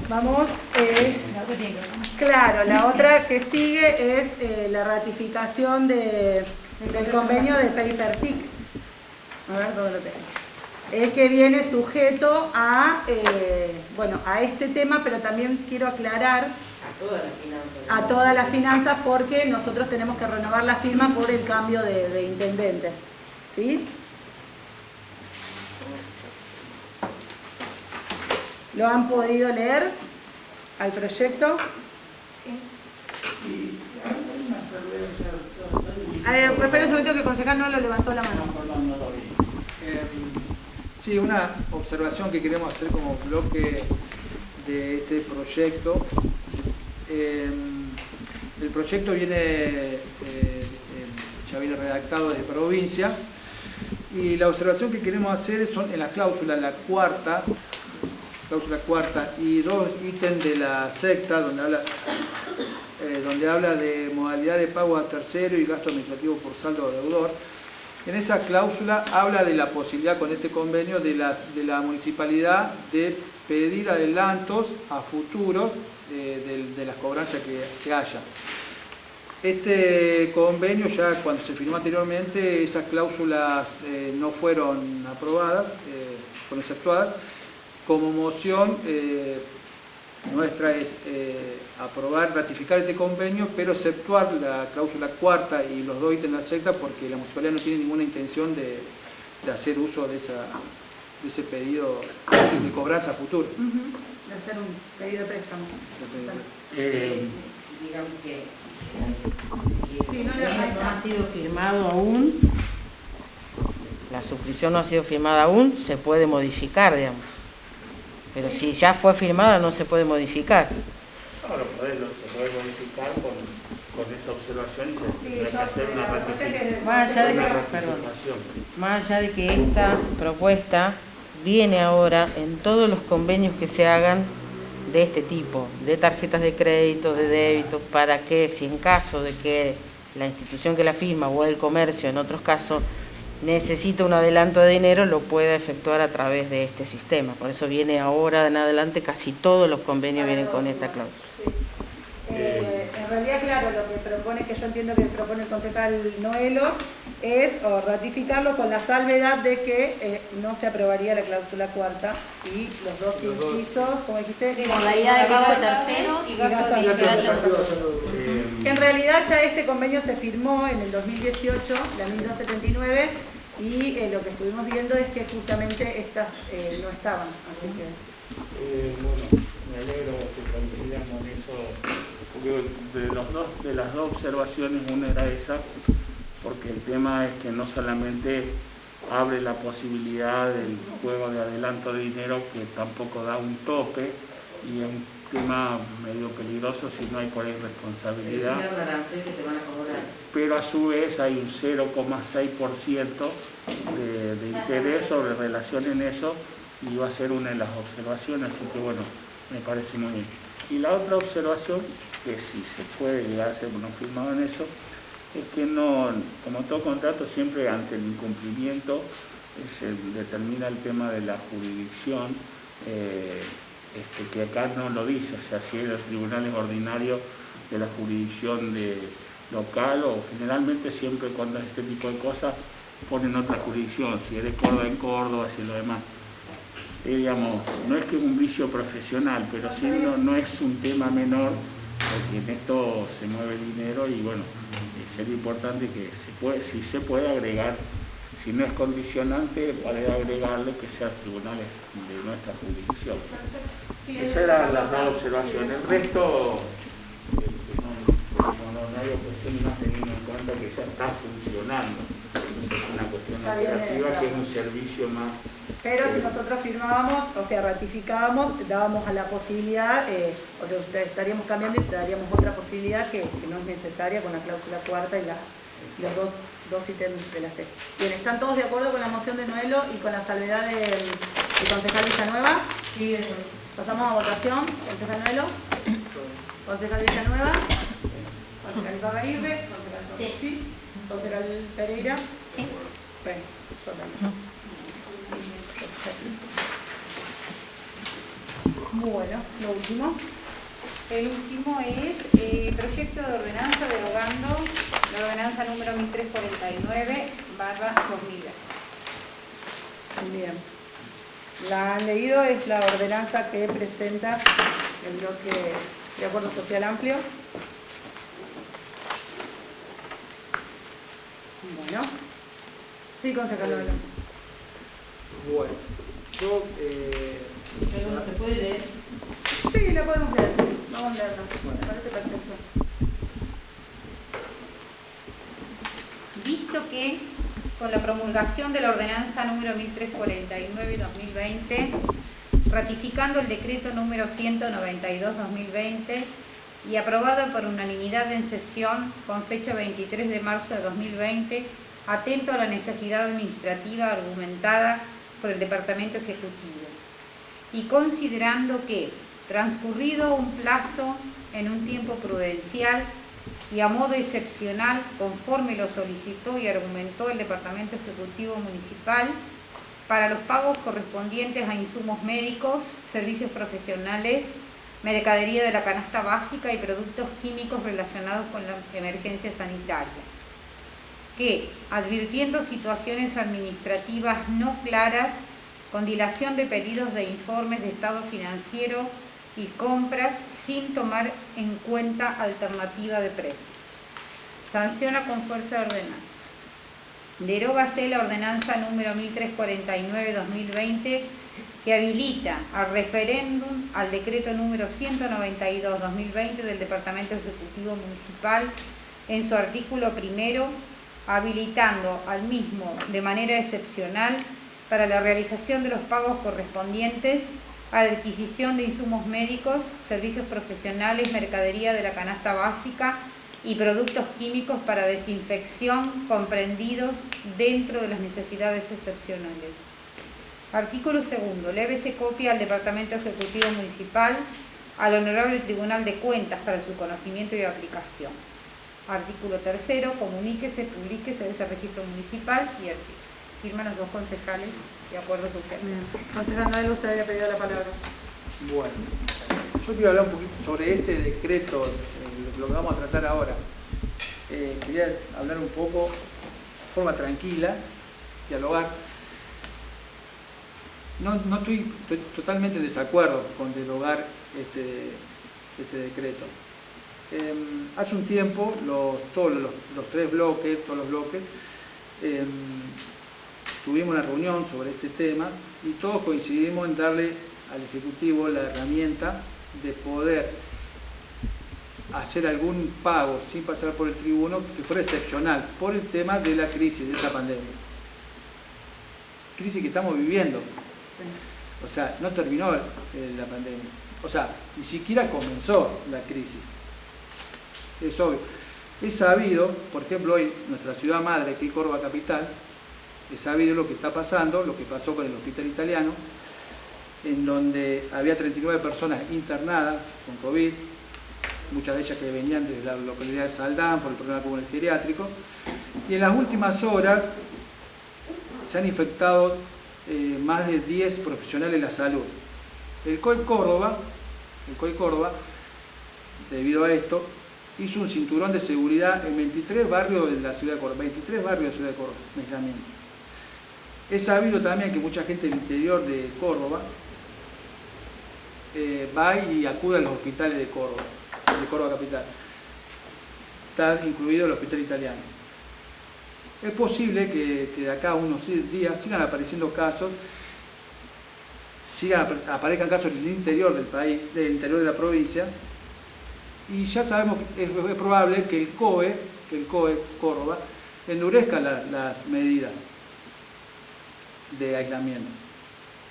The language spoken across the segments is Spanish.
Vamos, claro, la otra que sigue es la ratificación del convenio de Paper TIC. A ver, ¿dónde lo tengo? Es que viene sujeto a, bueno, a este tema, pero también quiero aclarar a todas las finanzas porque nosotros tenemos que renovar la firma por el cambio de intendente. ¿Sí? ¿Lo han podido leer al proyecto? Espera un segundo que el concejal no lo levantó la mano. Sí, una observación que queremos hacer como bloque de este proyecto. El proyecto ya viene redactado de provincia y la observación que queremos hacer son en la cláusula, cláusula cuarta y dos ítems de la sexta donde habla de modalidad de pago a tercero y gasto administrativo por saldo o deudor. En esa cláusula habla de la posibilidad con este convenio de la municipalidad de pedir adelantos a futuros de las cobranzas que haya. Este convenio ya cuando se firmó anteriormente esas cláusulas no fueron aprobadas, fueron exceptuadas. Como moción nuestra es ratificar este convenio, pero exceptuar la cláusula cuarta y los dos ítems de la sexta porque la municipalidad no tiene ninguna intención de hacer uso de ese pedido de cobranza futuro. De hacer un pedido de préstamo. Digamos que Sí, no ha sido firmado aún, la suscripción no ha sido firmada aún, se puede modificar, digamos. Pero si ya fue firmada no se puede modificar. No, se puede modificar con esa observación y se tendrá que hacer una ratificación. Más allá de que esta propuesta viene ahora en todos los convenios que se hagan de este tipo, de tarjetas de crédito, de débito, para que si en caso de que la institución que la firma o el comercio en otros casos necesita un adelanto de dinero, lo pueda efectuar a través de este sistema. Por eso viene ahora en adelante, casi todos los convenios vienen con esta cláusula. Sí. En realidad, claro, lo que propone, que yo entiendo que propone el concejal Noelo, es ratificarlo con la salvedad de que no se aprobaría la cláusula cuarta y los dos incisos, como dijiste, modalidad de pago tercero y gasto administrativo. En realidad ya este convenio se firmó en el 2018, la 1279, y lo que estuvimos viendo es que justamente estas no estaban, así que... Bueno, me alegro que coincidamos en eso, porque de las dos observaciones, una era esa, porque el tema es que no solamente abre la posibilidad del juego de adelanto de dinero, que tampoco da un tope, y es un tema medio peligroso si no hay por ahí responsabilidad. Pero a su vez hay un 0,6% de interés sobre relación en eso, y va a ser una de las observaciones, así que bueno, me parece muy bien. Y la otra observación, que si se puede llegar a ser no firmado en eso, es que no, como todo contrato, siempre ante el incumplimiento se determina el tema de la jurisdicción, que acá no lo dice, o sea, si es los tribunales ordinarios de la jurisdicción local, o generalmente siempre cuando es este tipo de cosas ponen otra jurisdicción, si es de Córdoba en Córdoba, si es lo demás. Digamos, no es que es un vicio profesional, pero sí no es un tema menor, porque en esto se mueve el dinero y bueno, sería importante que si se puede agregar, si no es condicionante, para agregarle que sean tribunales de nuestra jurisdicción. Esas eran las dos observaciones. El resto, no hay objeción más teniendo en cuenta que ya está funcionando. Es una cuestión operativa que es un servicio más. Pero si nosotros firmábamos, o sea, ratificábamos, dábamos a la posibilidad, o sea, estaríamos cambiando y daríamos otra posibilidad que no es necesaria con la cláusula cuarta y los dos ítems de la C. Bien, ¿están todos de acuerdo con la moción de Noelo y con la salvedad del concejal Villanueva? Sí, eso. Pasamos a votación. Concejal Noelo. Concejal Villanueva. Concejal Ibarraguirre. Concejal Torres. Concejal Pereira. Sí. Bueno, yo también. Bueno, lo último. El último es proyecto de ordenanza derogando la ordenanza número 1349/2020. Bien. La han leído, es la ordenanza que presenta el bloque de Acuerdo Social Amplio. Bueno. Sí, concejal. Bueno, yo... Pero no se puede leer. Sí, la podemos leer. Vamos a leerla. Me parece perfecto. Visto que con la promulgación de la ordenanza número 1349/2020, ratificando el decreto número 192/2020 y aprobado por unanimidad en sesión con fecha 23 de marzo de 2020, atento a la necesidad administrativa argumentada por el Departamento Ejecutivo, y considerando que, transcurrido un plazo en un tiempo prudencial y a modo excepcional, conforme lo solicitó y argumentó el Departamento Ejecutivo Municipal, para los pagos correspondientes a insumos médicos, servicios profesionales, mercadería de la canasta básica y productos químicos relacionados con la emergencia sanitaria, que, advirtiendo situaciones administrativas no claras, con dilación de pedidos de informes de estado financiero y compras sin tomar en cuenta alternativa de precios. Sanciona con fuerza de ordenanza. Derógase la ordenanza número 1349/2020 que habilita al referéndum al decreto número 192/2020 del Departamento Ejecutivo Municipal en su artículo primero, habilitando al mismo de manera excepcional para la realización de los pagos correspondientes a la adquisición de insumos médicos, servicios profesionales, mercadería de la canasta básica y productos químicos para desinfección comprendidos dentro de las necesidades excepcionales. Artículo segundo. Lévese copia al Departamento Ejecutivo Municipal, al Honorable Tribunal de Cuentas para su conocimiento y aplicación. Artículo tercero. Comuníquese, publíquese de ese registro municipal y archivos. Firman los dos concejales de Acuerdo Social. Bien. Concejal Noel, usted había pedido la palabra. Bueno, yo quiero hablar un poquito sobre este decreto, lo que vamos a tratar ahora. Quería hablar un poco de forma tranquila, dialogar. No estoy totalmente en desacuerdo con derogar este decreto. Hace un tiempo, todos los bloques, tuvimos una reunión sobre este tema y todos coincidimos en darle al Ejecutivo la herramienta de poder hacer algún pago sin pasar por el tribuno que fuera excepcional por el tema de la crisis, de esta pandemia. Crisis que estamos viviendo. O sea, no terminó la pandemia. O sea, ni siquiera comenzó la crisis. Es obvio. Es sabido, por ejemplo, hoy nuestra ciudad madre, que es Córdoba Capital, es sabido lo que está pasando, lo que pasó con el hospital italiano, en donde había 39 personas internadas con COVID, muchas de ellas que venían de la localidad de Saldán por el problema con el geriátrico, y en las últimas horas se han infectado más de 10 profesionales de la salud. El COE Córdoba, debido a esto, hizo un cinturón de seguridad en 23 barrios de la ciudad de Córdoba, en aislamiento. Es sabido también que mucha gente del interior de Córdoba va y acude a los hospitales de Córdoba Capital. Está incluido el hospital italiano. Es posible que de acá a unos días sigan apareciendo casos, aparezcan casos en el interior del país, del interior de la provincia, y ya sabemos que es probable que el COE Córdoba endurezca las medidas de aislamiento.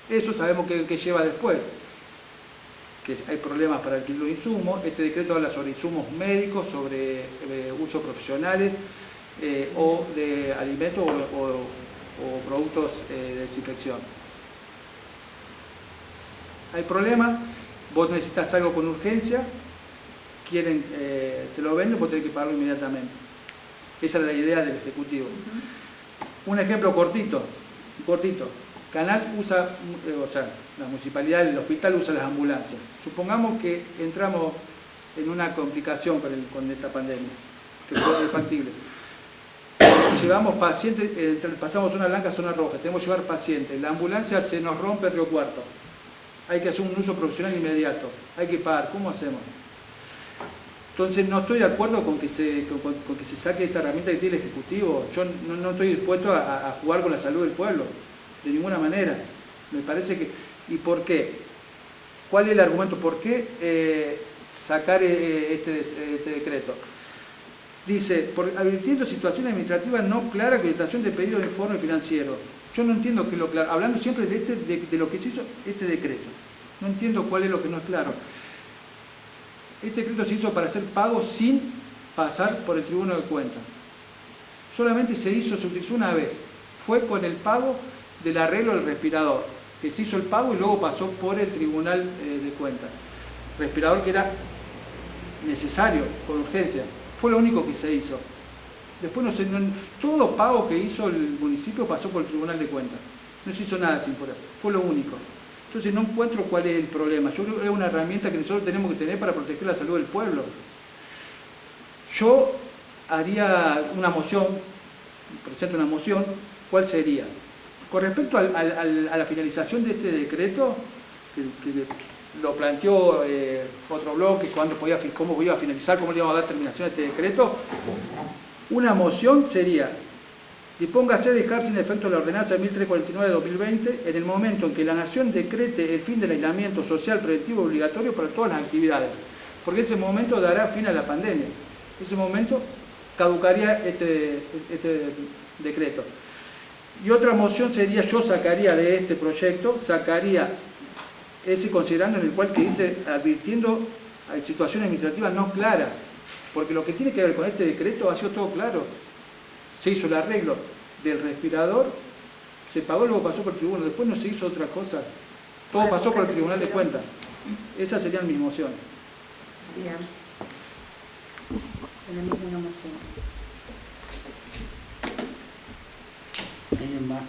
Eso sabemos que lleva después, que hay problemas para adquirir los insumos. Este decreto habla sobre insumos médicos, sobre usos profesionales o de alimentos o productos de desinfección. Hay problemas, vos necesitas algo con urgencia, te lo venden, vos tenés que pagarlo inmediatamente. Esa es la idea del Ejecutivo. Un ejemplo cortito. Canal usa, o sea, la municipalidad, el hospital usa las ambulancias. Supongamos que entramos en una complicación con esta pandemia, que fue factible. Llevamos pacientes, pasamos una blanca a zona roja, tenemos que llevar pacientes. La ambulancia se nos rompe Río Cuarto. Hay que hacer un uso profesional inmediato. Hay que pagar. ¿Cómo hacemos? Entonces no estoy de acuerdo con que se saque esta herramienta que tiene el Ejecutivo. Yo no estoy dispuesto a jugar con la salud del pueblo, de ninguna manera. Me parece que... ¿Y por qué? ¿Cuál es el argumento? ¿Por qué sacar este decreto? Dice, advirtiendo situaciones administrativas no claras, acreditación de pedido de informe financiero. Yo no entiendo qué es lo claro, hablando siempre de lo que se hizo este decreto. No entiendo cuál es lo que no es claro. Este decreto se hizo para hacer pagos sin pasar por el Tribunal de Cuentas. Solamente se utilizó una vez. Fue con el pago del arreglo del respirador, que se hizo el pago y luego pasó por el Tribunal de Cuentas. Respirador que era necesario, con urgencia. Fue lo único que se hizo. Después todo pago que hizo el municipio pasó por el Tribunal de Cuentas. No se hizo nada sin por eso. Fue lo único. Entonces no encuentro cuál es el problema. Yo creo que es una herramienta que nosotros tenemos que tener para proteger la salud del pueblo. Yo haría una moción, presento una moción, ¿cuál sería? Con respecto a la finalización de este decreto, que lo planteó otro bloque, cómo iba a finalizar, cómo le íbamos a dar terminación a este decreto, una moción sería: dispóngase a dejar sin efecto la ordenanza 1349 de 2020 en el momento en que la Nación decrete el fin del aislamiento social preventivo obligatorio para todas las actividades, porque ese momento dará fin a la pandemia. Ese momento caducaría este decreto. Y otra moción sería, yo sacaría de este proyecto, ese considerando en el cual que dice, advirtiendo a situaciones administrativas no claras, porque lo que tiene que ver con este decreto ha sido todo claro. Se hizo el arreglo del respirador, se pagó, luego pasó por el tribunal, después no se hizo otra cosa. Todo pasó por el Tribunal de Cuentas. Esas serían mis mociones. Bien. Tenemos una moción. ¿Alguien más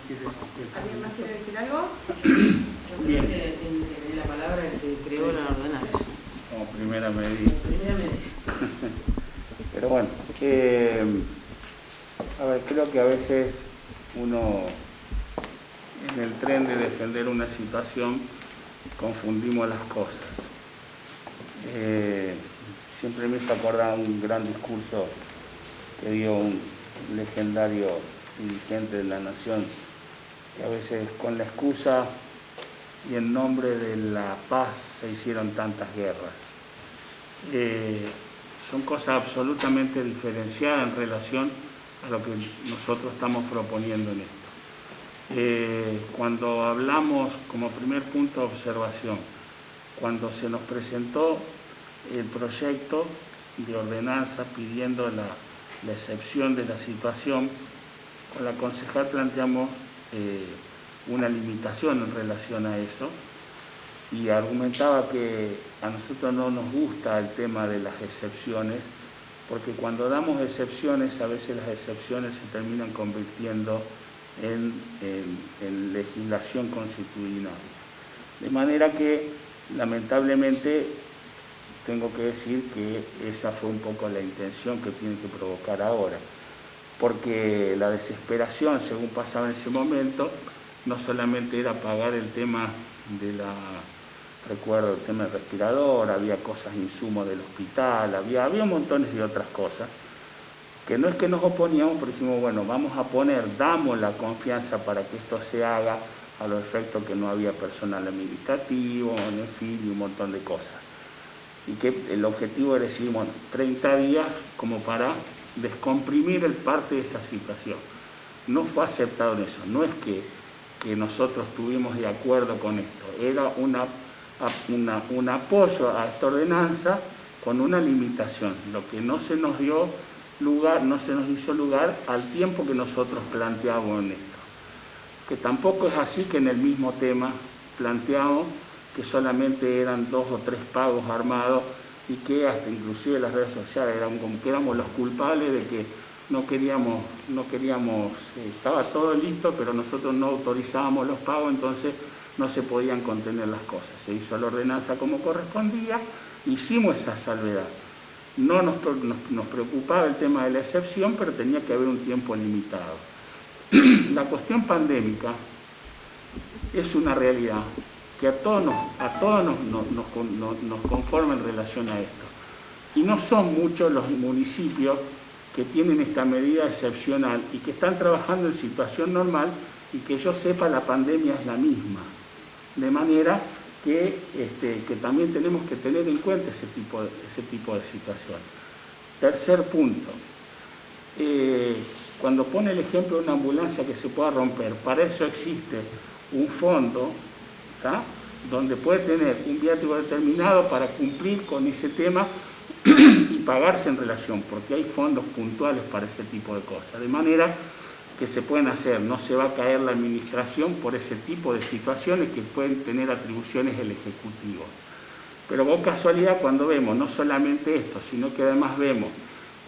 quiere decir algo? Yo creo que tiene la palabra el que creó la ordenanza. Como primera medida. Pero bueno, a ver, creo que a veces uno, en el tren de defender una situación, confundimos las cosas. Siempre me hizo acordar un gran discurso que dio un legendario dirigente de la nación, que a veces con la excusa y en nombre de la paz se hicieron tantas guerras. Son cosas absolutamente diferenciadas en relación a lo que nosotros estamos proponiendo en esto. Cuando hablamos, como primer punto de observación, cuando se nos presentó el proyecto de ordenanza pidiendo la excepción de la situación, con la concejal planteamos una limitación en relación a eso y argumentaba que a nosotros no nos gusta el tema de las excepciones, porque cuando damos excepciones, a veces las excepciones se terminan convirtiendo en legislación constitucional. De manera que, lamentablemente, tengo que decir que esa fue un poco la intención que tiene que provocar ahora, porque la desesperación, según pasaba en ese momento, no solamente era pagar el tema recuerdo el tema del respirador, había cosas, insumos del hospital, había montones de otras cosas, que no es que nos oponíamos, pero dijimos, bueno, damos la confianza para que esto se haga, a los efectos que no había personal administrativo, en fin, y un montón de cosas. Y que el objetivo era decir, bueno, 30 días como para descomprimir el parte de esa situación. No fue aceptado en eso, no es que nosotros estuvimos de acuerdo con esto, era un apoyo a esta ordenanza con una limitación, lo que no se nos hizo lugar al tiempo que nosotros planteamos en esto. Que tampoco es así que en el mismo tema planteamos que solamente eran 2 o 3 pagos armados y que hasta inclusive las redes sociales eran como que éramos los culpables de que no queríamos, estaba todo listo, pero nosotros no autorizábamos los pagos, entonces no se podían contener las cosas. Se hizo la ordenanza como correspondía, hicimos esa salvedad. No nos preocupaba el tema de la excepción, pero tenía que haber un tiempo limitado. La cuestión pandémica es una realidad que a todos nos conforma en relación a esto. Y no son muchos los municipios que tienen esta medida excepcional y que están trabajando en situación normal, y que yo sepa la pandemia es la misma. De manera que también tenemos que tener en cuenta ese tipo de situaciones. Tercer punto, cuando pone el ejemplo de una ambulancia que se pueda romper, para eso existe un fondo, ¿tá?, donde puede tener un viático determinado para cumplir con ese tema y pagarse en relación, porque hay fondos puntuales para ese tipo de cosas, de manera que se pueden hacer, no se va a caer la administración por ese tipo de situaciones que pueden tener atribuciones el Ejecutivo. Pero con casualidad, cuando vemos no solamente esto, sino que además vemos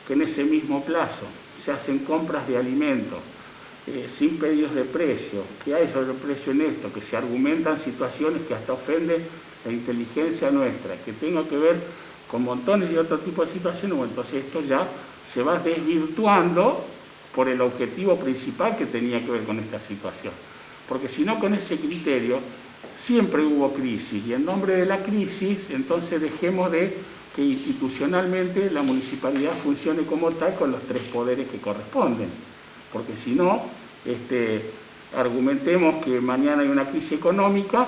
que en ese mismo plazo se hacen compras de alimentos sin pedidos de precio, que hay sobreprecio en esto, que se argumentan situaciones que hasta ofenden la inteligencia nuestra, que tenga que ver con montones de otro tipo de situaciones, bueno, entonces esto ya se va desvirtuando por el objetivo principal que tenía que ver con esta situación. Porque si no, con ese criterio siempre hubo crisis, y en nombre de la crisis, entonces dejemos de que institucionalmente la municipalidad funcione como tal con los tres poderes que corresponden. Porque si no, argumentemos que mañana hay una crisis económica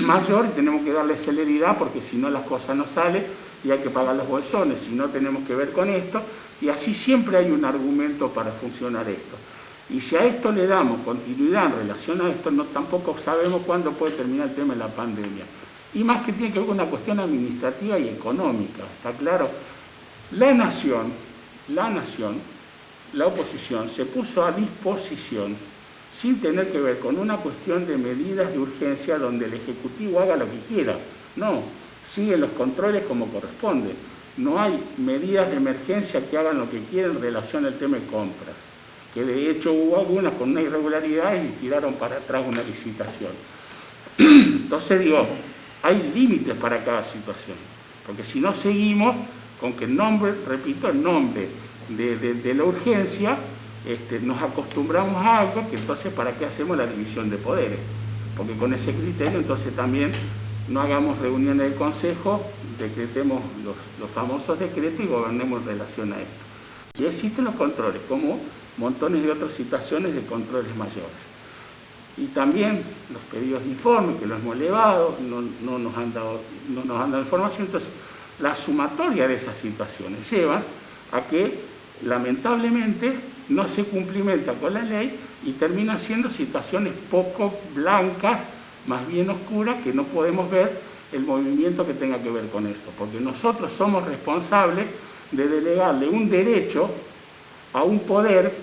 mayor y tenemos que darle celeridad, porque si no las cosas no salen y hay que pagar los bolsones, si no tenemos que ver con esto, y así siempre hay un argumento para funcionar esto. Y si a esto le damos continuidad en relación a esto, tampoco sabemos cuándo puede terminar el tema de la pandemia. Y más que tiene que ver con una cuestión administrativa y económica, ¿está claro? La nación, la oposición, se puso a disposición, sin tener que ver con una cuestión de medidas de urgencia donde el Ejecutivo haga lo que quiera. No, siguen los controles como corresponde. No hay medidas de emergencia que hagan lo que quieran en relación al tema de compras, que de hecho hubo algunas con una irregularidad y tiraron para atrás una licitación. Entonces digo, hay límites para cada situación, porque si no seguimos con que el nombre, repito, el nombre de la urgencia, nos acostumbramos a algo que entonces ¿para qué hacemos la división de poderes? Porque con ese criterio entonces también no hagamos reuniones del Consejo, decretemos los famosos decretos y gobernemos en relación a esto. Y existen los controles, como montones de otras situaciones de controles mayores. Y también los pedidos de informe, que los hemos elevado, no nos han dado información. Entonces, la sumatoria de esas situaciones lleva a que, lamentablemente, no se cumplimenta con la ley y terminan siendo situaciones poco blancas, más bien oscuras, que no podemos ver el movimiento que tenga que ver con esto. Porque nosotros somos responsables de delegarle un derecho a un poder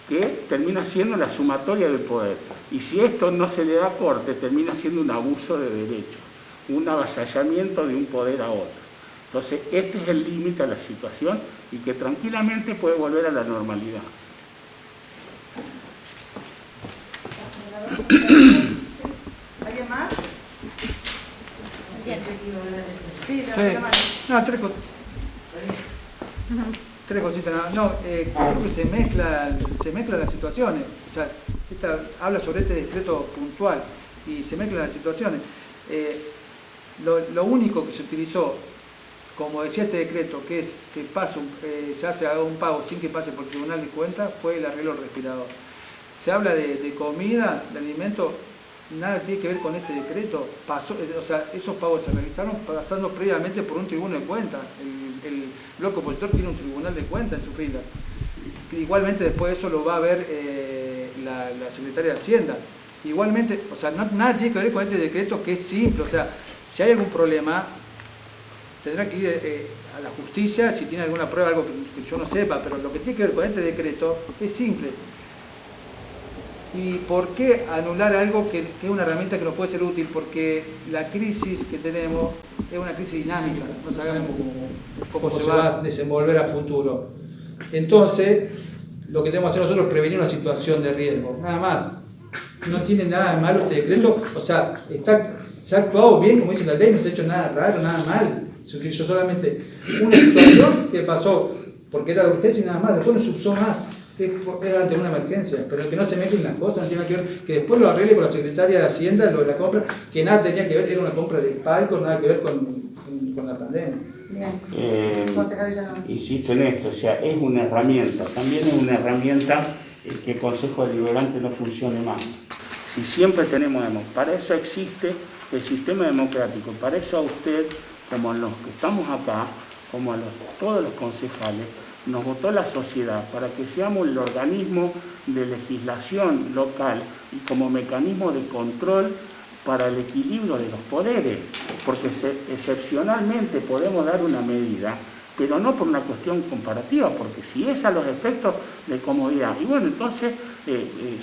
que termina siendo la sumatoria del poder. Y si esto no se le da corte, termina siendo un abuso de derecho, un avasallamiento de un poder a otro. Entonces, este es el límite a la situación y que tranquilamente puede volver a la normalidad. ¿Alguien más? Sí. No, tres cositas. No, creo que se mezclan las situaciones. O sea, habla sobre este decreto puntual y se mezclan las situaciones. Lo único que se utilizó, como decía este decreto, que es que se hace un pago sin que pase por el Tribunal de Cuentas, fue el arreglo del respirador. Se habla de comida, de alimentos, nada tiene que ver con este decreto. O sea, esos pagos se realizaron pasando previamente por un tribunal de cuentas. El bloque opositor tiene un tribunal de cuentas en su fila. Igualmente después de eso lo va a ver la secretaria de Hacienda. Igualmente, o sea, nada tiene que ver con este decreto, que es simple. O sea, si hay algún problema, tendrá que ir a la justicia si tiene alguna prueba, algo que yo no sepa, pero lo que tiene que ver con este decreto es simple. ¿Y por qué anular algo que es una herramienta que nos puede ser útil? Porque la crisis que tenemos es una crisis dinámica, no sabemos cómo se va a desenvolver a futuro. Entonces, lo que tenemos que hacer nosotros es prevenir una situación de riesgo, nada más. No tiene nada de malo este decreto, o sea, se ha actuado bien, como dice la ley, no se ha hecho nada raro, nada mal. Se utilizó solamente una situación que pasó porque era de urgencia y nada más, después no se usó más. Es ante una emergencia, pero que no se mezclen las cosas, no tiene nada que ver, que después lo arregle con la Secretaria de Hacienda, lo de la compra, que nada tenía que ver, era una compra de palcos, nada que ver con la pandemia. Insisto en esto, o sea, es una herramienta, también es una herramienta que el Consejo Deliberante no funcione más. Si siempre tenemos, para eso existe el sistema democrático, para eso a usted, como a los que estamos acá, como a todos los concejales, nos votó la sociedad para que seamos el organismo de legislación local y como mecanismo de control para el equilibrio de los poderes, porque excepcionalmente podemos dar una medida, pero no por una cuestión comparativa, porque si es a los efectos de comodidad, y bueno, entonces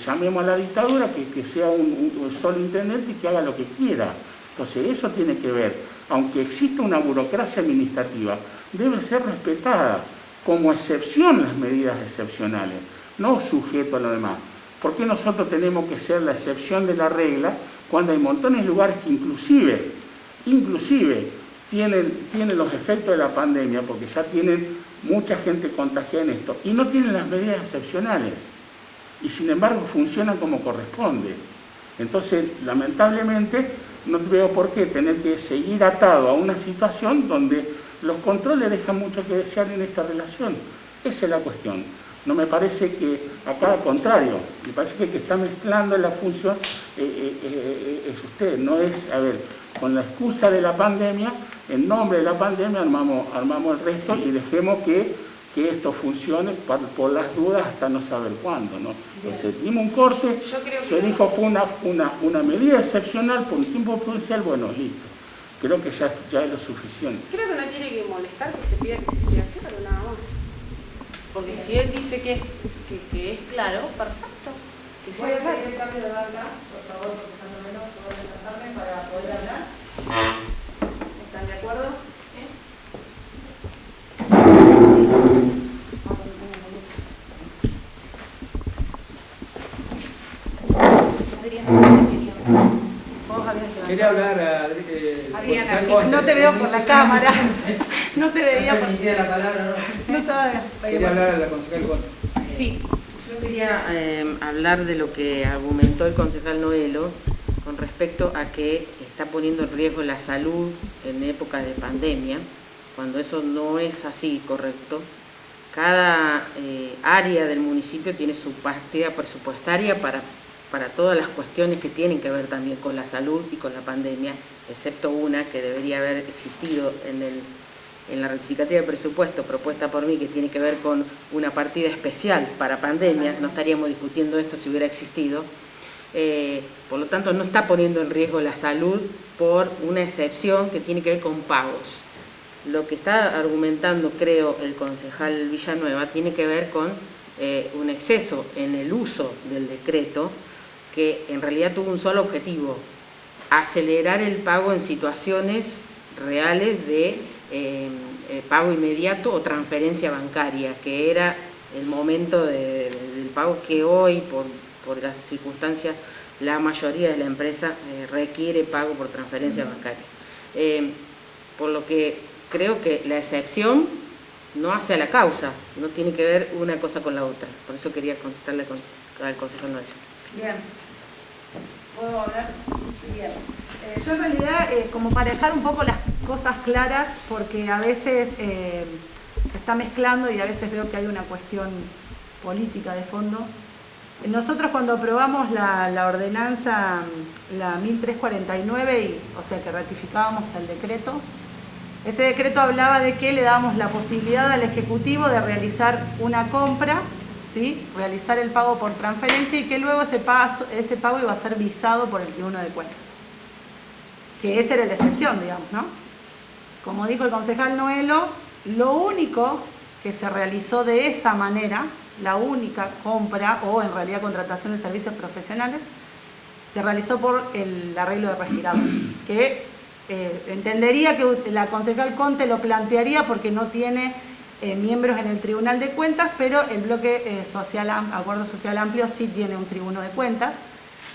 llamemos a la dictadura que sea un solo intendente y que haga lo que quiera. Entonces eso tiene que ver, aunque exista una burocracia administrativa, debe ser respetada como excepción las medidas excepcionales, no sujeto a lo demás. ¿Por qué nosotros tenemos que ser la excepción de la regla cuando hay montones de lugares que inclusive tienen los efectos de la pandemia, porque ya tienen mucha gente contagiada en esto, y no tienen las medidas excepcionales, y sin embargo funcionan como corresponde? Entonces, lamentablemente, no veo por qué tener que seguir atado a una situación donde los controles dejan mucho que desear en esta relación. Esa es la cuestión. No me parece que, acá al contrario, me parece que el que está mezclando la función es usted. No es, a ver, con la excusa de la pandemia, en nombre de la pandemia armamos el resto y dejemos que esto funcione por las dudas hasta no saber cuándo, ¿no? Entonces dimos un corte, se dijo fue una medida excepcional por un tiempo prudencial, bueno, listo. Creo que ya es lo suficiente. Creo que no tiene que molestar que se pida que se sea claro, nada más. Porque si él dice que es claro, perfecto. Que sea Voy a claro. pedir el cambio de banda, por favor, porque Sandro menos puedo desplazarme para poder hablar. ¿Están de acuerdo? Quería hablar Adriana, no te veo por la cámara. No te veía por la palabra, no estaba. Quería hablar a la concejal Conte. Sí. Yo quería hablar de lo que argumentó el concejal Noelo con respecto a que está poniendo en riesgo la salud en época de pandemia, cuando eso no es así, correcto. Cada área del municipio tiene su partida presupuestaria para todas las cuestiones que tienen que ver también con la salud y con la pandemia, excepto una que debería haber existido en la rectificativa de presupuesto propuesta por mí, que tiene que ver con una partida especial para pandemia. No estaríamos discutiendo esto si hubiera existido. Por lo tanto, no está poniendo en riesgo la salud por una excepción que tiene que ver con pagos. Lo que está argumentando, creo, el concejal Villanueva tiene que ver con un exceso en el uso del decreto, que en realidad tuvo un solo objetivo: acelerar el pago en situaciones reales de pago inmediato o transferencia bancaria, que era el momento del pago que hoy, por las circunstancias, la mayoría de la empresa requiere pago por transferencia bancaria. Por lo que creo que la excepción no hace a la causa, no tiene que ver una cosa con la otra. Por eso quería contestarle al concejal Noel. Bien. ¿Puedo hablar? Bien. Yo en realidad, como para dejar un poco las cosas claras, porque a veces se está mezclando y a veces veo que hay una cuestión política de fondo. Nosotros cuando aprobamos la ordenanza, la 1349, o sea que ratificábamos el decreto, ese decreto hablaba de que le dábamos la posibilidad al Ejecutivo de realizar una compra, ¿sí? Realizar el pago por transferencia, y que luego ese pago iba a ser visado por el Tribunal de Cuentas. Que esa era la excepción, digamos, ¿no? Como dijo el concejal Noelo, lo único que se realizó de esa manera, la única compra o en realidad contratación de servicios profesionales, se realizó por el arreglo de respirador, que entendería que la concejal Conte lo plantearía porque no tiene miembros en el Tribunal de Cuentas, pero el bloque Acuerdo Social Amplio sí tiene un tribuno de cuentas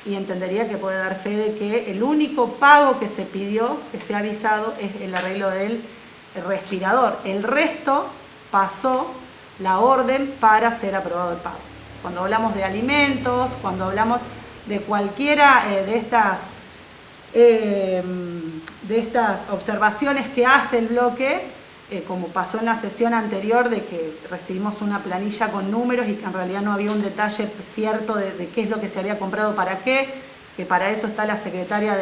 y entendería que puede dar fe de que el único pago que se pidió, que se ha avisado, es el arreglo del respirador. El resto pasó la orden para ser aprobado el pago. Cuando hablamos de alimentos, cuando hablamos de cualquiera de estas observaciones que hace el bloque, como pasó en la sesión anterior de que recibimos una planilla con números y que en realidad no había un detalle cierto de qué es lo que se había comprado para qué, que para eso está la secretaria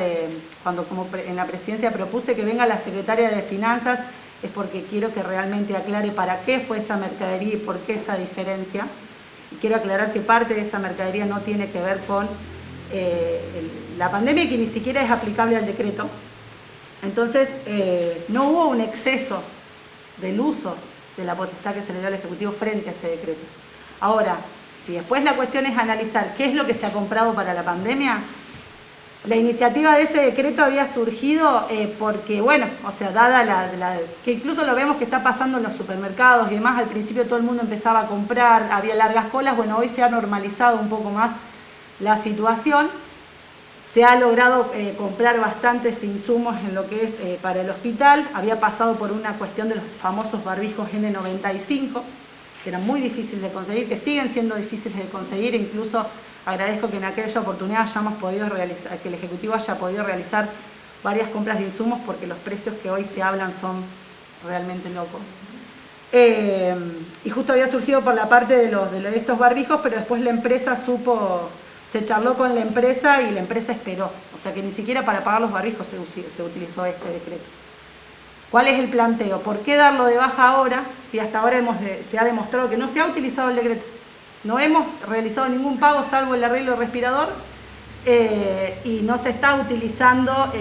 cuando en la presidencia propuse que venga la secretaria de Finanzas, es porque quiero que realmente aclare para qué fue esa mercadería y por qué esa diferencia. Y quiero aclarar que parte de esa mercadería no tiene que ver con la pandemia y que ni siquiera es aplicable al decreto. Entonces, no hubo un exceso del uso de la potestad que se le dio al Ejecutivo frente a ese decreto. Ahora, si después la cuestión es analizar qué es lo que se ha comprado para la pandemia, la iniciativa de ese decreto había surgido porque, bueno, o sea, dada que incluso lo vemos que está pasando en los supermercados y demás, al principio todo el mundo empezaba a comprar, había largas colas, bueno, hoy se ha normalizado un poco más la situación, se ha logrado comprar bastantes insumos en lo que es para el hospital, había pasado por una cuestión de los famosos barbijos N95, que eran muy difíciles de conseguir, que siguen siendo difíciles de conseguir, incluso agradezco que en aquella oportunidad hayamos podido realizar, que el Ejecutivo haya podido realizar varias compras de insumos porque los precios que hoy se hablan son realmente locos. Y justo había surgido por la parte de estos barbijos, pero después la empresa se charló con la empresa y la empresa esperó. O sea que ni siquiera para pagar los barbijos se utilizó este decreto. ¿Cuál es el planteo? ¿Por qué darlo de baja ahora si hasta ahora se ha demostrado que no se ha utilizado el decreto? No hemos realizado ningún pago salvo el arreglo del respirador y no se está utilizando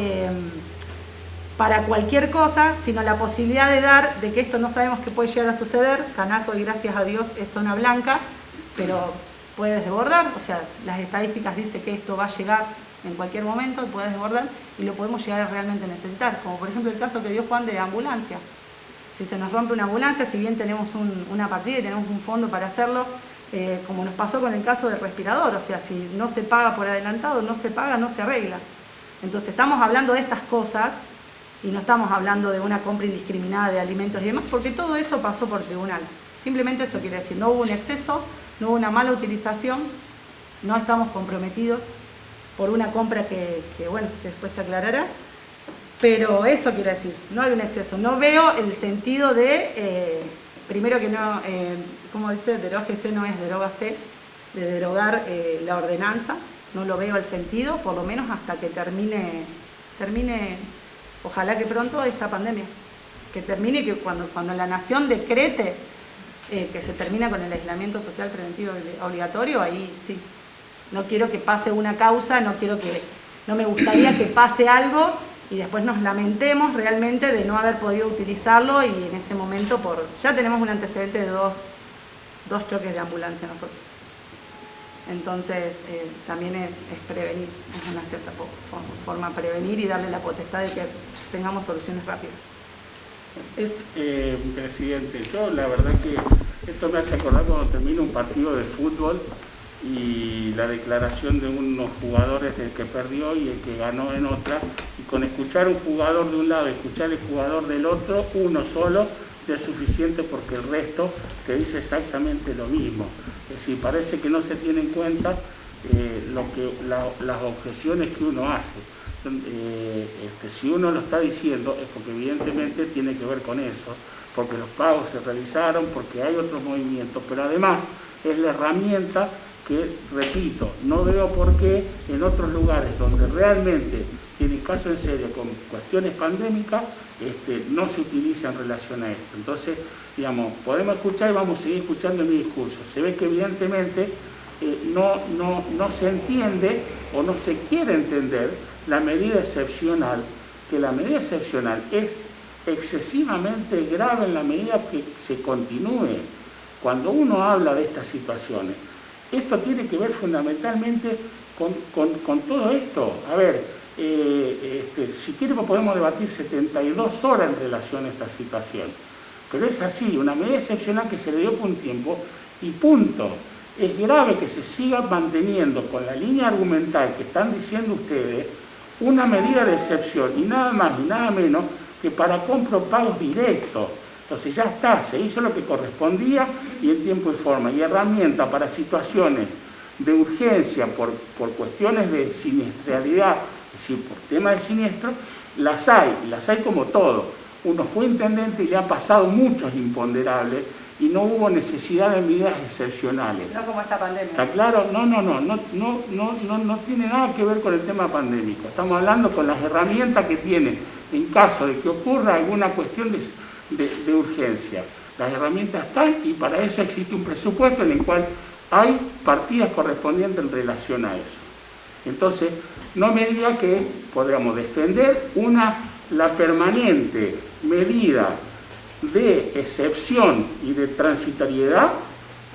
para cualquier cosa, sino la posibilidad de que esto no sabemos qué puede llegar a suceder. Canazo, y gracias a Dios, es zona blanca, pero puede desbordar, o sea, las estadísticas dicen que esto va a llegar en cualquier momento, puede desbordar y lo podemos llegar a realmente necesitar, como por ejemplo el caso que dio Juan de ambulancia. Si se nos rompe una ambulancia, si bien tenemos una partida y tenemos un fondo para hacerlo, como nos pasó con el caso del respirador, o sea, si no se paga por adelantado, no se paga, no se arregla. Entonces estamos hablando de estas cosas y no estamos hablando de una compra indiscriminada de alimentos y demás, porque todo eso pasó por tribunal. Simplemente eso quiere decir, no hubo un exceso, no hubo una mala utilización, no estamos comprometidos por una compra que bueno, que después se aclarará, pero eso quiere decir, no hay un exceso. No veo el sentido de, primero que no, como dice, derógese no es derógase, de derogar la ordenanza, no lo veo el sentido, por lo menos hasta que termine, ojalá que pronto esta pandemia, que termine, que cuando la nación decrete que se termina con el aislamiento social preventivo obligatorio, ahí sí. No quiero que pase una causa, no me gustaría que pase algo y después nos lamentemos realmente de no haber podido utilizarlo y en ese momento ya tenemos un antecedente de dos choques de ambulancia nosotros. Entonces también es prevenir, es una cierta forma prevenir y darle la potestad de que tengamos soluciones rápidas. Presidente, yo la verdad que esto me hace acordar cuando termina un partido de fútbol y la declaración de unos jugadores del que perdió y el que ganó en otra, y con escuchar un jugador de un lado y escuchar el jugador del otro, uno solo, ya es suficiente porque el resto te dice exactamente lo mismo. Es decir, parece que no se tiene en cuenta las objeciones que uno hace. Si uno lo está diciendo es porque evidentemente tiene que ver con eso, porque los pagos se realizaron, porque hay otros movimientos, pero además es la herramienta que, repito, no veo por qué en otros lugares donde realmente tienen caso en serio con cuestiones pandémicas, no se utiliza en relación a esto. Entonces, digamos, podemos escuchar y vamos a seguir escuchando mi discurso. Se ve que evidentemente no se entiende o no se quiere entender la medida excepcional, que la medida excepcional es excesivamente grave en la medida que se continúe. Cuando uno habla de estas situaciones, esto tiene que ver fundamentalmente con todo esto. A ver, si quieren podemos debatir 72 horas en relación a esta situación. pero es así, una medida excepcional que se le dio por un tiempo y punto. Es grave que se siga manteniendo con la línea argumental que están diciendo ustedes una medida de excepción y nada más y nada menos que para compro pagos directos. Entonces ya está, se hizo lo que correspondía y en tiempo y forma. Y herramienta para situaciones de urgencia por cuestiones de siniestralidad, es decir, por tema de siniestro, las hay como todo. Uno fue intendente y le han pasado muchos imponderables y no hubo necesidad de medidas excepcionales. No como esta pandemia. ¿Está claro? No tiene nada que ver con el tema pandémico. Estamos hablando con las herramientas que tiene en caso de que ocurra alguna cuestión de urgencia. Las herramientas están y para eso existe un presupuesto en el cual hay partidas correspondientes en relación a eso. Entonces, no me diga que podríamos defender la permanente medida de excepción y de transitoriedad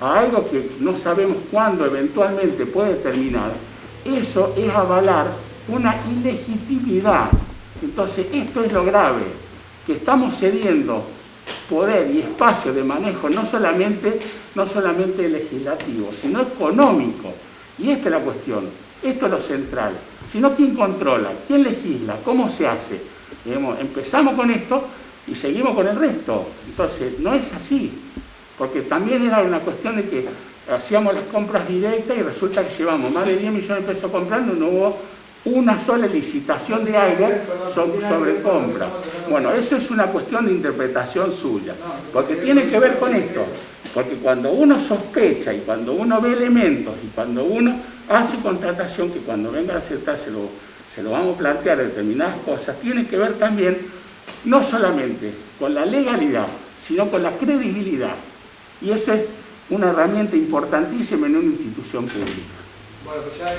a algo que no sabemos cuándo eventualmente puede terminar. Eso es avalar una ilegitimidad. Entonces, esto es lo grave, que estamos cediendo poder y espacio de manejo no solamente legislativo, sino económico. Y esta es la cuestión, esto es lo central. Si no, ¿quién controla? ¿Quién legisla? ¿Cómo se hace? Empezamos con esto y seguimos con el resto. Entonces, no es así, porque también era una cuestión de que hacíamos las compras directas y resulta que llevamos más de 10 millones de pesos comprando y no hubo una sola licitación de algo sobre compra. Bueno, eso es una cuestión de interpretación suya, porque tiene que ver con esto, porque cuando uno sospecha y cuando uno ve elementos y cuando uno hace contratación, que cuando venga a aceptar se lo vamos a plantear determinadas cosas, tiene que ver también no solamente con la legalidad, sino con la credibilidad. Y esa es una herramienta importantísima en una institución pública. Bueno, pues ya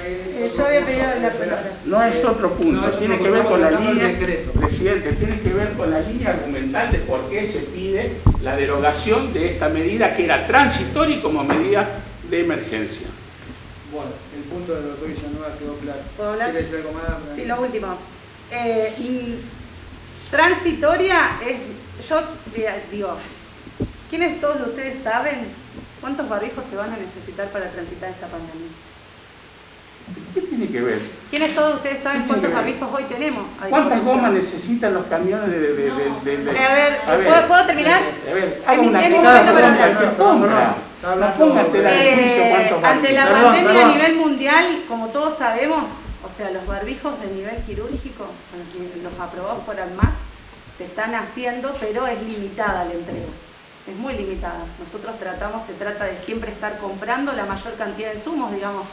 yo había pedido la palabra. No es otro punto, No, tiene que ver con la línea, decreto. presidente, tiene que ver con la línea argumental de por qué se pide la derogación de esta medida que era transitoria y como medida de emergencia. Bueno, el punto de la doctora Villanueva quedó claro. ¿Puedo hablar? ¿Quiere decir algo más? Sí, lo último. Transitoria es, yo digo, ¿quiénes todos de ustedes saben cuántos barbijos se van a necesitar para transitar esta pandemia? ¿Qué tiene que ver? ¿Quiénes todos de ustedes saben cuántos barbijos hoy tenemos a ¿Cuántas disposición? gomas necesitan los camiones de... A ver, ¿puedo terminar? A ver, haga una Es mi cosa, momento para hablar. que ponga. No ponga tela de juicio cuántos Ante la Perdón, pandemia perdón. a nivel mundial, como todos sabemos, o sea, los barbijos de nivel quirúrgico, los aprobados por ANMAT, se están haciendo, pero es limitada la entrega. Es muy limitada. Nosotros se trata de siempre estar comprando la mayor cantidad de insumos, digamos.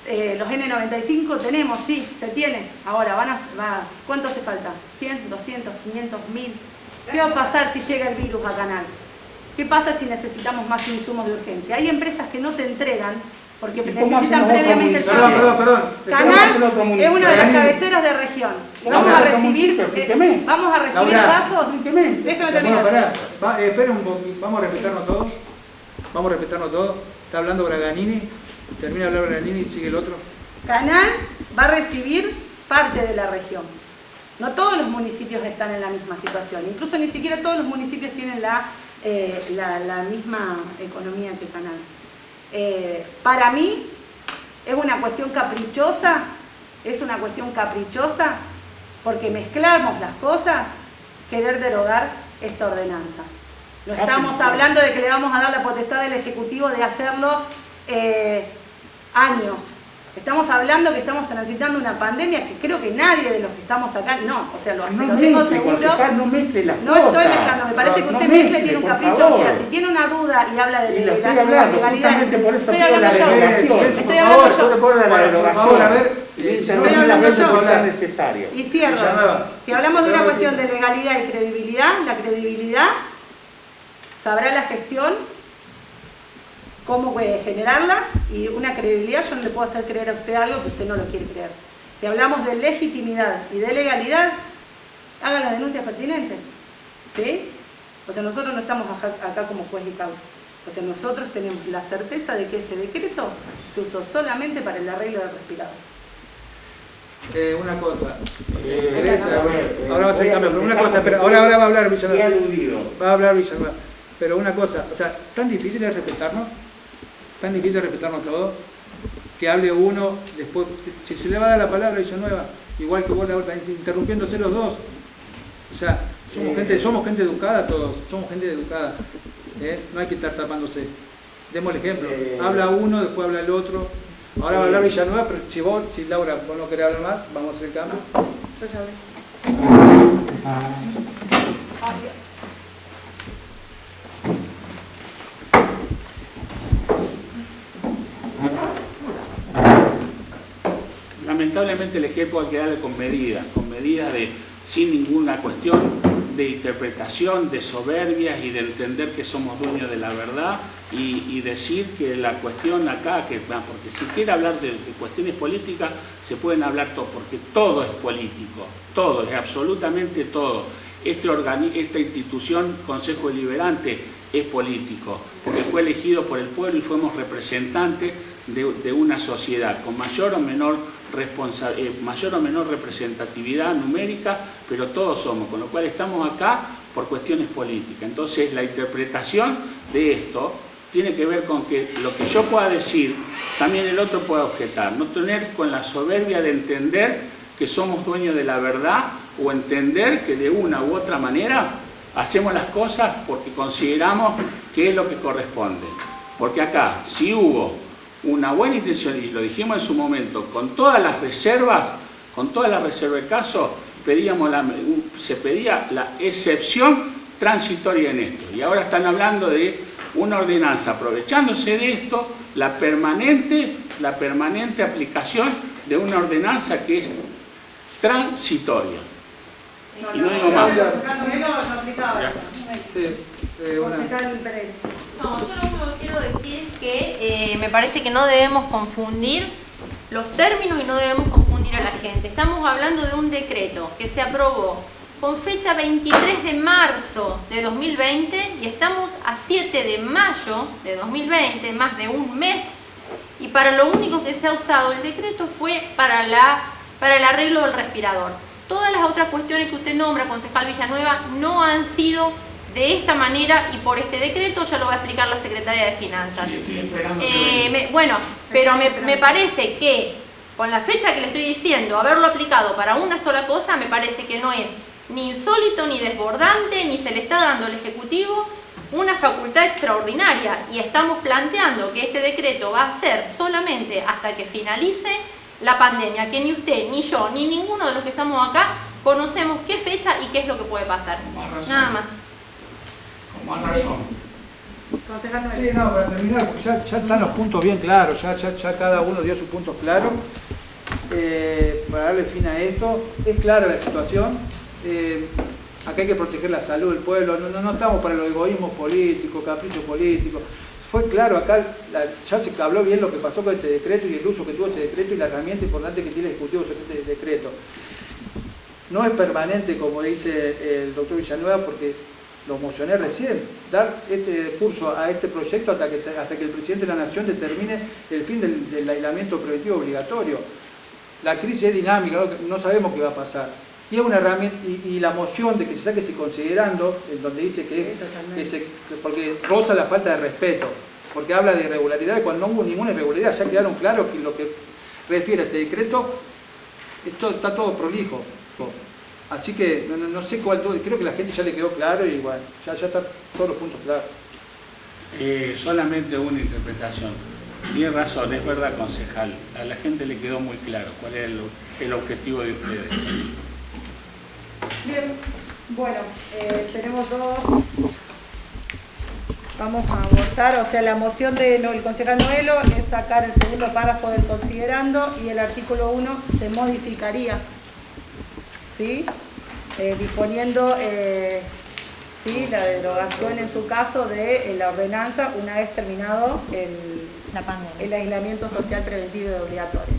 Los N95 tenemos, sí, se tiene. Ahora, ¿cuánto hace falta? ¿100, 200, 500, 1000? ¿Qué va a pasar si llega el virus a Canals? ¿Qué pasa si necesitamos más insumos de urgencia? Hay empresas que no te entregan porque necesitan previamente el pago. Perdón. Canals es una de las cabeceras de región. Vamos a recibir vasos. Déjame terminar. Espera un poquito, vamos a respetarnos todos. Está hablando Braganini, termina de hablar Braganini y sigue el otro. Canals va a recibir parte de la región. No todos los municipios están en la misma situación. Incluso ni siquiera todos los municipios tienen la misma economía que Canals. Para mí es una cuestión caprichosa, porque mezclamos las cosas, querer derogar esta ordenanza. No estamos hablando de que le vamos a dar la potestad al Ejecutivo de hacerlo años. Estamos hablando que estamos transitando una pandemia que creo que nadie de los que estamos acá, lo tengo seguro. No estoy mezclando, me parece que usted mezcla y tiene un capricho. O sea, si tiene una duda y habla de legalidad, estoy hablando yo. Y cierro. Si hablamos de una cuestión de legalidad y credibilidad, la credibilidad sabrá la gestión cómo generarla, y una credibilidad yo no le puedo hacer creer a usted algo que usted no lo quiere creer. Si hablamos de legitimidad y de legalidad, hagan las denuncias pertinentes. ¿Sí? O sea, nosotros no estamos acá como juez y causa. O sea, nosotros tenemos la certeza de que ese decreto se usó solamente para el arreglo del respirador. Una cosa. Ahora va a ser cambio, pero una cosa, pero ahora va a hablar Villanueva. Va a hablar Villanueva. Pero una cosa, o sea, tan difícil es respetarnos, todos, que hable uno, después, si se le va a dar la palabra a Villanueva, igual que vos la otra, interrumpiéndose los dos. O sea, somos gente educada todos, somos gente educada. No hay que estar tapándose. Demos el ejemplo. Habla uno, después habla el otro. Ahora va a hablar Villanueva, pero si Laura, vos no querés hablar más, vamos a hacer el cambio. Yo ya hablé. Lamentablemente el ejemplo hay que darle con medidas de sin ninguna cuestión de interpretación, de soberbias y de entender que somos dueños de la verdad y decir que la cuestión acá, porque si quiere hablar de cuestiones políticas, se pueden hablar todo, porque todo es político, todo, es absolutamente todo. Esta institución, Consejo Deliberante, es político, porque fue elegido por el pueblo y fuimos representantes de una sociedad con mayor o menor representatividad numérica, pero todos somos, con lo cual estamos acá por cuestiones políticas. Entonces la interpretación de esto tiene que ver con que lo que yo pueda decir, también el otro pueda objetar, no tener con la soberbia de entender que somos dueños de la verdad o entender que de una u otra manera hacemos las cosas porque consideramos que es lo que corresponde. Porque acá, si hubo una buena intención, y lo dijimos en su momento, con todas las reservas del caso, se pedía la excepción transitoria en esto. Y ahora están hablando de una ordenanza, aprovechándose de esto, la permanente aplicación de una ordenanza que es transitoria. Y no digo más. No, yo lo único que quiero decir es que me parece que no debemos confundir los términos y no debemos confundir a la gente. Estamos hablando de un decreto que se aprobó con fecha 23 de marzo de 2020 y estamos a 7 de mayo de 2020, más de un mes, y para lo único que se ha usado el decreto fue para el arreglo del respirador. Todas las otras cuestiones que usted nombra, concejal Villanueva, no han sido de esta manera y por este decreto, ya lo va a explicar la Secretaría de Finanzas. Bueno, pero me parece que con la fecha que le estoy diciendo, haberlo aplicado para una sola cosa, me parece que no es ni insólito, ni desbordante, ni se le está dando al Ejecutivo una facultad extraordinaria, y estamos planteando que este decreto va a ser solamente hasta que finalice la pandemia, que ni usted, ni yo, ni ninguno de los que estamos acá conocemos qué fecha y qué es lo que puede pasar. Nada más. Con más razón. Sí, no, para terminar, porque ya están los puntos bien claros, ya cada uno dio sus puntos claros. Para darle fin a esto, es clara la situación. Acá hay que proteger la salud del pueblo, no estamos para los egoísmos políticos, caprichos políticos. Fue claro, acá ya se habló bien lo que pasó con este decreto y el uso que tuvo ese decreto y la herramienta importante que tiene el Ejecutivo sobre este decreto. No es permanente, como dice el doctor Villanueva, porque lo mocioné recién, dar este curso a este proyecto hasta que el presidente de la Nación determine el fin del aislamiento preventivo obligatorio. La crisis es dinámica, no sabemos qué va a pasar. Y es una herramienta, y la moción de que se saque ese considerando, en donde dice porque roza la falta de respeto, porque habla de irregularidades cuando no hubo ninguna irregularidad, ya quedaron claros que lo que refiere a este decreto, está todo prolijo. Así que no sé cuál, creo que a la gente ya le quedó claro y bueno, ya están todos los puntos claros. Solamente una interpretación. Tiene razón, es verdad, concejal. A la gente le quedó muy claro cuál es el objetivo de ustedes. Bien, bueno, tenemos dos. Vamos a votar, o sea, la moción del concejal Noelo es sacar el segundo párrafo del considerando y el artículo 1 se modificaría, ¿sí? Disponiendo ¿sí? la derogación en su caso de la ordenanza una vez terminado el aislamiento social preventivo y obligatorio.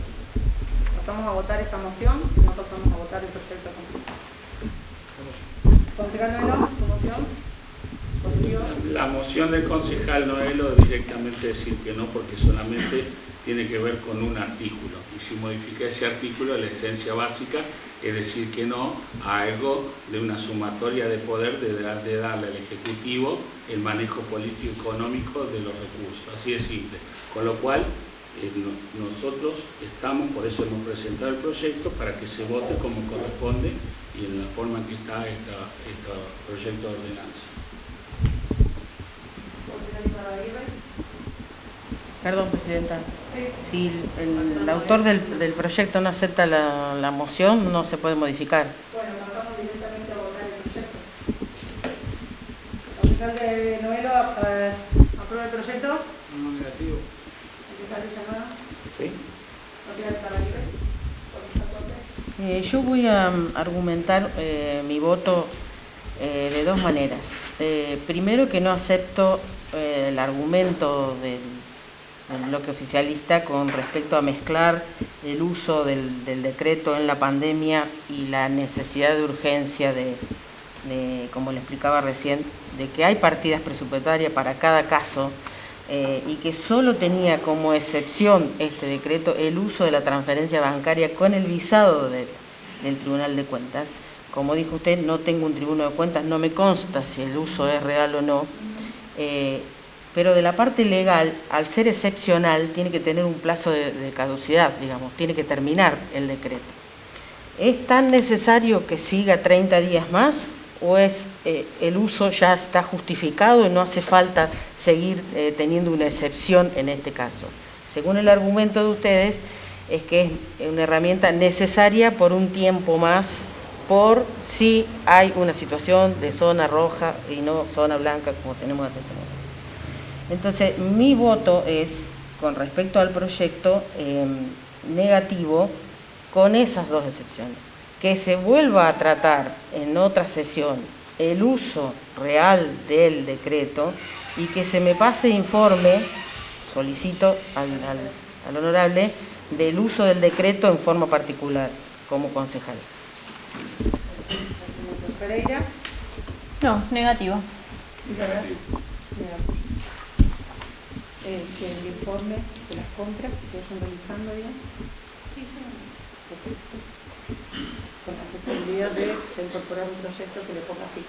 Pasamos a votar esa moción, si no pasamos a votar el proyecto completo. Concejal Noelo, su moción. La moción del concejal Noelo directamente decir que no, porque solamente tiene que ver con un artículo. Y si modifica ese artículo, la esencia básica es decir que no a algo de una sumatoria de poder de darle al Ejecutivo el manejo político-económico de los recursos. Así de simple. Con lo cual, nosotros estamos, por eso hemos presentado el proyecto, para que se vote como corresponde y en la forma en que está este proyecto de ordenanza. Perdón, Presidenta. Si el autor del proyecto no acepta la moción, no se puede modificar. Bueno, pasamos directamente a votar el proyecto. ¿Concejal de Novelo aprueba el proyecto? No negativo. ¿Concejal de Llamada? Sí. ¿Concejal Paralibe? Yo voy a argumentar mi voto de dos maneras. Primero, que no acepto el argumento del bloque oficialista con respecto a mezclar el uso del decreto en la pandemia y la necesidad de urgencia de, como le explicaba recién, de que hay partidas presupuestarias para cada caso y que solo tenía como excepción este decreto el uso de la transferencia bancaria con el visado del Tribunal de Cuentas. Como dijo usted, no tengo un tribuno de cuentas, no me consta si el uso es real o no. Pero de la parte legal, al ser excepcional, tiene que tener un plazo de caducidad, digamos, tiene que terminar el decreto. ¿Es tan necesario que siga 30 días más o es el uso ya está justificado y no hace falta seguir teniendo una excepción en este caso? Según el argumento de ustedes, es que es una herramienta necesaria por un tiempo más, por si hay una situación de zona roja y no zona blanca como tenemos hasta este momento. Entonces, mi voto es, con respecto al proyecto, negativo, con esas dos excepciones. Que se vuelva a tratar en otra sesión el uso real del decreto y que se me pase informe, solicito al honorable, del uso del decreto en forma particular, como concejal. Pereira. No, negativo. Negativo. Que el informe de las compras se vayan realizando bien. Con la posibilidad de incorporar un proyecto que le ponga fin.